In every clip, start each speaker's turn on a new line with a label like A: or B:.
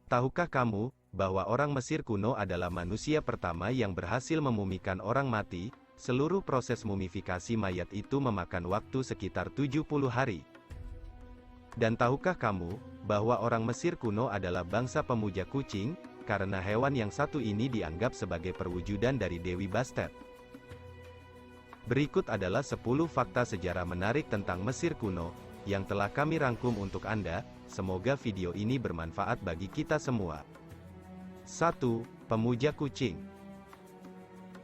A: Tahukah kamu, bahwa orang Mesir kuno adalah manusia pertama yang berhasil memumikan orang mati? Seluruh proses mumifikasi mayat itu memakan waktu sekitar 70 hari. Dan tahukah kamu, bahwa orang Mesir kuno adalah bangsa pemuja kucing, karena hewan yang satu ini dianggap sebagai perwujudan dari Dewi Bastet. Berikut adalah 10 fakta sejarah menarik tentang Mesir kuno, yang telah kami rangkum untuk Anda. Semoga video ini bermanfaat bagi kita semua. 1. Pemuja kucing.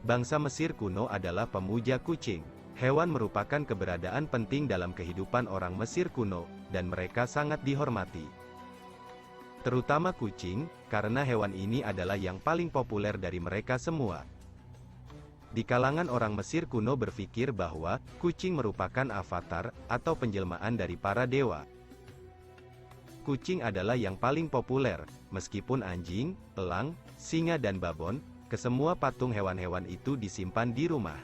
A: Bangsa Mesir kuno adalah pemuja kucing. Hewan merupakan keberadaan penting dalam kehidupan orang Mesir kuno, dan mereka sangat dihormati. Terutama kucing, karena hewan ini adalah yang paling populer dari mereka semua. Di kalangan orang Mesir kuno berpikir bahwa kucing merupakan avatar atau penjelmaan dari para dewa. Kucing adalah yang paling populer, meskipun anjing, elang, singa dan babon, kesemua patung hewan-hewan itu disimpan di rumah.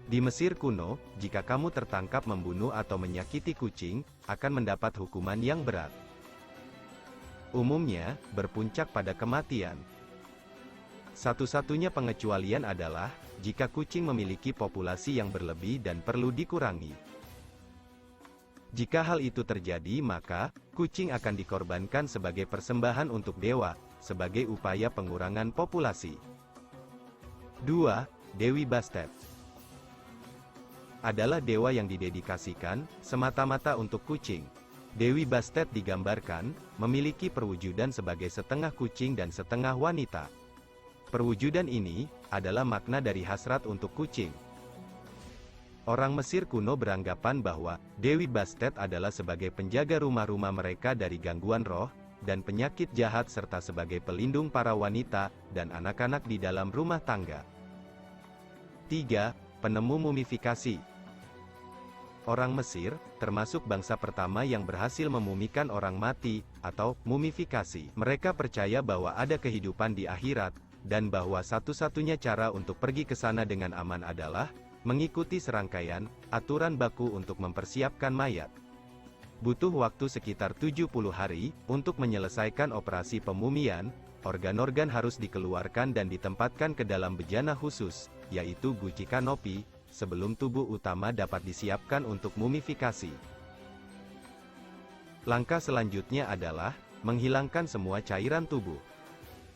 A: Di Mesir kuno, jika kamu tertangkap membunuh atau menyakiti kucing, akan mendapat hukuman yang berat. Umumnya, berpuncak pada kematian. Satu-satunya pengecualian adalah, jika kucing memiliki populasi yang berlebih dan perlu dikurangi. Jika hal itu terjadi maka, kucing akan dikorbankan sebagai persembahan untuk dewa, sebagai upaya pengurangan populasi. 2. Dewi Bastet adalah dewa yang didedikasikan, semata-mata untuk kucing. Dewi Bastet digambarkan, memiliki perwujudan sebagai setengah kucing dan setengah wanita. Perwujudan ini, adalah makna dari hasrat untuk kucing. Orang Mesir kuno beranggapan bahwa, Dewi Bastet adalah sebagai penjaga rumah-rumah mereka dari gangguan roh, dan penyakit jahat serta sebagai pelindung para wanita, dan anak-anak di dalam rumah tangga. 3. Penemu mumifikasi. Orang Mesir, termasuk bangsa pertama yang berhasil memumikan orang mati, atau mumifikasi. Mereka percaya bahwa ada kehidupan di akhirat, dan bahwa satu-satunya cara untuk pergi ke sana dengan aman adalah, mengikuti serangkaian aturan baku untuk mempersiapkan mayat. Butuh waktu sekitar 70 hari untuk menyelesaikan operasi pemumian. Organ-organ harus dikeluarkan dan ditempatkan ke dalam bejana khusus, yaitu guci kanopi, sebelum tubuh utama dapat disiapkan untuk mumifikasi. Langkah selanjutnya adalah menghilangkan semua cairan tubuh.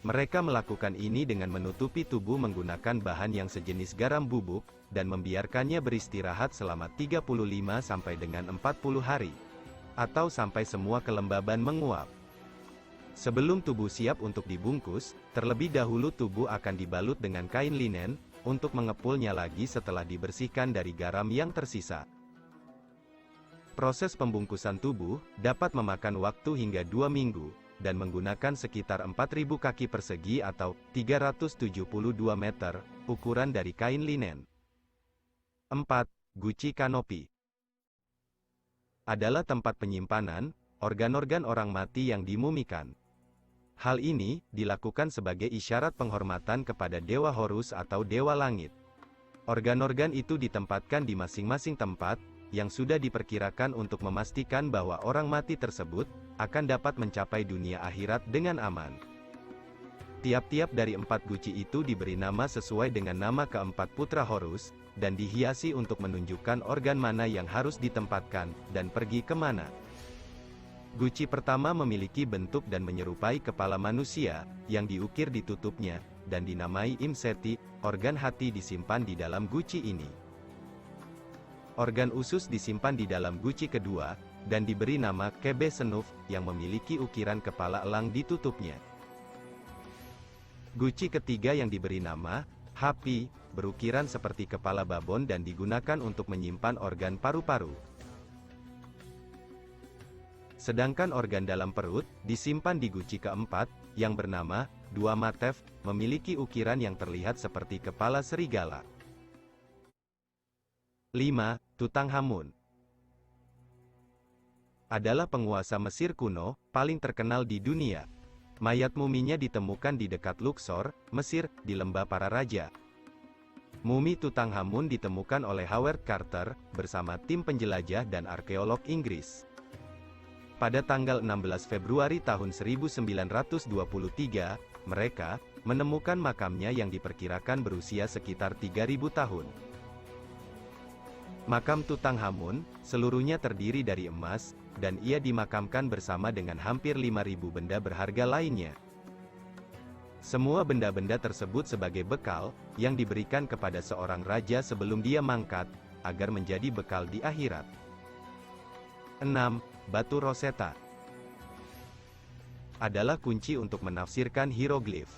A: Mereka melakukan ini dengan menutupi tubuh menggunakan bahan yang sejenis garam bubuk, dan membiarkannya beristirahat selama 35 sampai dengan 40 hari. Atau sampai semua kelembaban menguap. Sebelum tubuh siap untuk dibungkus, terlebih dahulu tubuh akan dibalut dengan kain linen, untuk mengepulnya lagi setelah dibersihkan dari garam yang tersisa. Proses pembungkusan tubuh, dapat memakan waktu hingga 2 minggu. Dan menggunakan sekitar 4.000 kaki persegi atau 372 meter, ukuran dari kain linen. 4. Guci kanopi adalah tempat penyimpanan organ-organ orang mati yang dimumikan. Hal ini dilakukan sebagai isyarat penghormatan kepada Dewa Horus atau Dewa Langit. Organ-organ itu ditempatkan di masing-masing tempat, yang sudah diperkirakan untuk memastikan bahwa orang mati tersebut, akan dapat mencapai dunia akhirat dengan aman. Tiap-tiap dari 4 guci itu diberi nama sesuai dengan nama keempat putra Horus, dan dihiasi untuk menunjukkan organ mana yang harus ditempatkan, dan pergi kemana. Guci pertama memiliki bentuk dan menyerupai kepala manusia, yang diukir di tutupnya, dan dinamai Imseti. Organ hati disimpan di dalam guci ini. Organ usus disimpan di dalam guci kedua, dan diberi nama Kebe Senuf, yang memiliki ukiran kepala elang di tutupnya. Guci ketiga yang diberi nama Hapi, berukiran seperti kepala babon dan digunakan untuk menyimpan organ paru-paru. Sedangkan organ dalam perut, disimpan di guci keempat, yang bernama Dua Matef, memiliki ukiran yang terlihat seperti kepala serigala. 5. Tutankhamun adalah penguasa Mesir kuno, paling terkenal di dunia. Mayat muminya ditemukan di dekat Luxor, Mesir, di Lembah Para Raja. Mumi Tutankhamun ditemukan oleh Howard Carter, bersama tim penjelajah dan arkeolog Inggris. Pada tanggal 16 Februari tahun 1923, mereka menemukan makamnya yang diperkirakan berusia sekitar 3.000 tahun. Makam Tutankhamun, seluruhnya terdiri dari emas, dan ia dimakamkan bersama dengan hampir 5.000 benda berharga lainnya. Semua benda-benda tersebut sebagai bekal, yang diberikan kepada seorang raja sebelum dia mangkat, agar menjadi bekal di akhirat. 6. Batu Rosetta adalah kunci untuk menafsirkan hieroglif.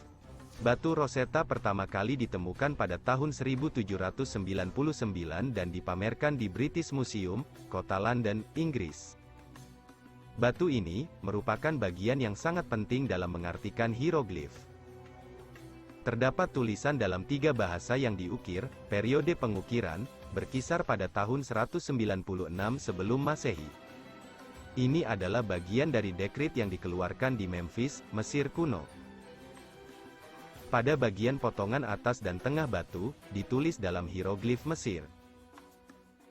A: Batu Rosetta pertama kali ditemukan pada tahun 1799 dan dipamerkan di British Museum, kota London, Inggris. Batu ini merupakan bagian yang sangat penting dalam mengartikan hieroglif. Terdapat tulisan dalam 3 bahasa yang diukir. Periode pengukiran berkisar pada tahun 196 sebelum Masehi. Ini adalah bagian dari dekrit yang dikeluarkan di Memphis, Mesir kuno. Pada bagian potongan atas dan tengah batu, ditulis dalam hieroglif Mesir.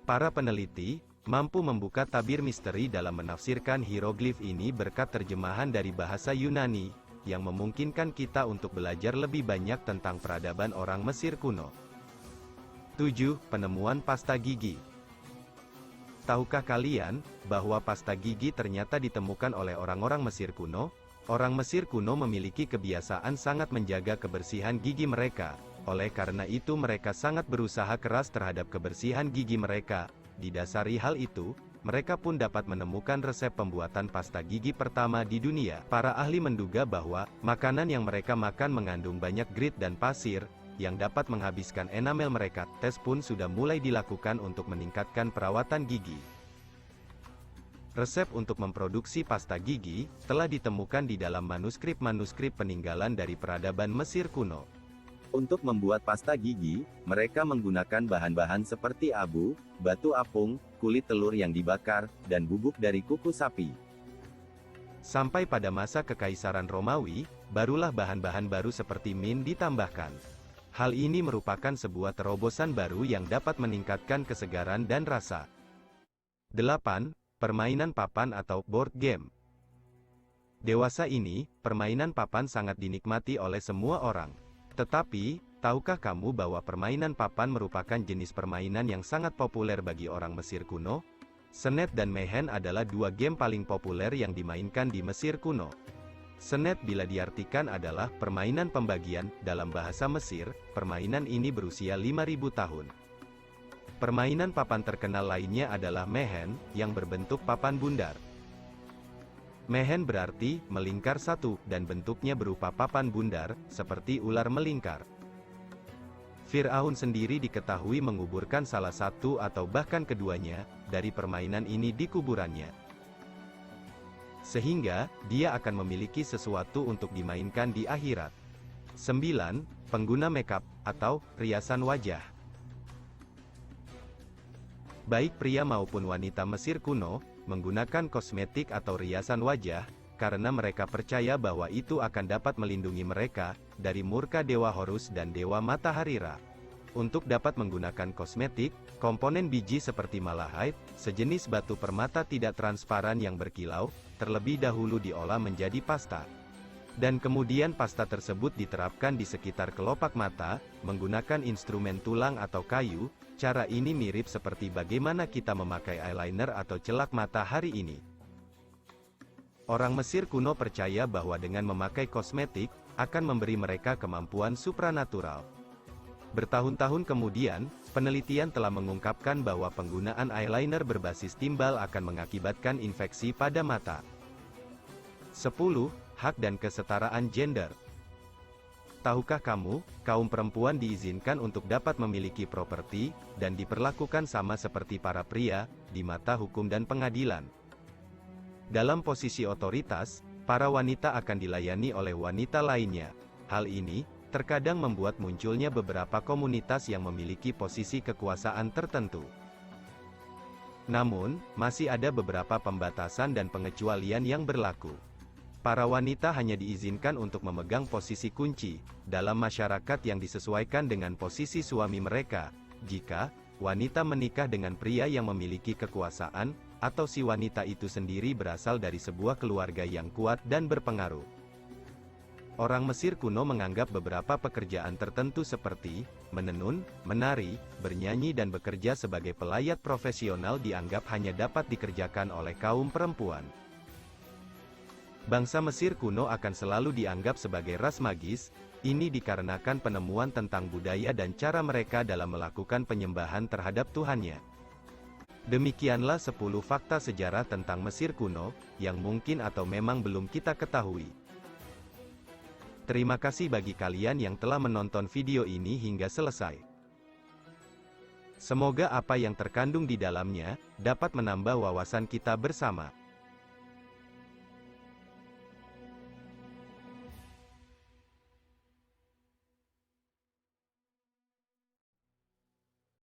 A: Para peneliti mampu membuka tabir misteri dalam menafsirkan hieroglif ini berkat terjemahan dari bahasa Yunani, yang memungkinkan kita untuk belajar lebih banyak tentang peradaban orang Mesir kuno. 7. Penemuan pasta gigi. Tahukah kalian, bahwa pasta gigi ternyata ditemukan oleh orang-orang Mesir kuno? Orang Mesir kuno memiliki kebiasaan sangat menjaga kebersihan gigi mereka, oleh karena itu mereka sangat berusaha keras terhadap kebersihan gigi mereka. Didasari hal itu, mereka pun dapat menemukan resep pembuatan pasta gigi pertama di dunia. Para ahli menduga bahwa, makanan yang mereka makan mengandung banyak grit dan pasir, yang dapat menghabiskan enamel mereka. Tes pun sudah mulai dilakukan untuk meningkatkan perawatan gigi. Resep untuk memproduksi pasta gigi telah ditemukan di dalam manuskrip-manuskrip peninggalan dari peradaban Mesir kuno.
B: Untuk membuat pasta gigi, mereka menggunakan bahan-bahan seperti abu, batu apung, kulit telur yang dibakar, dan bubuk dari kuku sapi.
A: Sampai pada masa Kekaisaran Romawi, barulah bahan-bahan baru seperti mint ditambahkan. Hal ini merupakan sebuah terobosan baru yang dapat meningkatkan kesegaran dan rasa. 8. Permainan papan atau board game. Dewasa ini, permainan papan sangat dinikmati oleh semua orang. Tetapi, tahukah kamu bahwa permainan papan merupakan jenis permainan yang sangat populer bagi orang Mesir kuno? Senet dan mehen adalah 2 game paling populer yang dimainkan di Mesir kuno. Senet bila diartikan adalah permainan pembagian. Dalam bahasa Mesir, permainan ini berusia 5.000 tahun. Permainan papan terkenal lainnya adalah mehen, yang berbentuk papan bundar. Mehen berarti melingkar satu, dan bentuknya berupa papan bundar, seperti ular melingkar. Fir'aun sendiri diketahui menguburkan salah satu atau bahkan keduanya dari permainan ini di kuburannya. Sehingga, dia akan memiliki sesuatu untuk dimainkan di akhirat. 9. Pengguna makeup, atau riasan wajah. Baik pria maupun wanita Mesir kuno, menggunakan kosmetik atau riasan wajah, karena mereka percaya bahwa itu akan dapat melindungi mereka, dari murka Dewa Horus dan Dewa Matahari Ra. Untuk dapat menggunakan kosmetik, komponen biji seperti malahite, sejenis batu permata tidak transparan yang berkilau, terlebih dahulu diolah menjadi pasta. Dan kemudian pasta tersebut diterapkan di sekitar kelopak mata, menggunakan instrumen tulang atau kayu. Cara ini mirip seperti bagaimana kita memakai eyeliner atau celak mata hari ini. Orang Mesir kuno percaya bahwa dengan memakai kosmetik, akan memberi mereka kemampuan supranatural. Bertahun-tahun kemudian, penelitian telah mengungkapkan bahwa penggunaan eyeliner berbasis timbal akan mengakibatkan infeksi pada mata. 10. Hak dan kesetaraan gender. Tahukah kamu, kaum perempuan diizinkan untuk dapat memiliki properti, dan diperlakukan sama seperti para pria, di mata hukum dan pengadilan. Dalam posisi otoritas, para wanita akan dilayani oleh wanita lainnya. Hal ini terkadang membuat munculnya beberapa komunitas yang memiliki posisi kekuasaan tertentu. Namun, masih ada beberapa pembatasan dan pengecualian yang berlaku. Para wanita hanya diizinkan untuk memegang posisi kunci dalam masyarakat yang disesuaikan dengan posisi suami mereka. Jika wanita menikah dengan pria yang memiliki kekuasaan, atau si wanita itu sendiri berasal dari sebuah keluarga yang kuat dan berpengaruh. Orang Mesir kuno menganggap beberapa pekerjaan tertentu seperti menenun, menari, bernyanyi dan bekerja sebagai pelayat profesional dianggap hanya dapat dikerjakan oleh kaum perempuan. Bangsa Mesir kuno akan selalu dianggap sebagai ras magis, ini dikarenakan penemuan tentang budaya dan cara mereka dalam melakukan penyembahan terhadap Tuhannya. Demikianlah 10 fakta sejarah tentang Mesir kuno, yang mungkin atau memang belum kita ketahui. Terima kasih bagi kalian yang telah menonton video ini hingga selesai. Semoga apa yang terkandung di dalamnya dapat menambah wawasan kita bersama.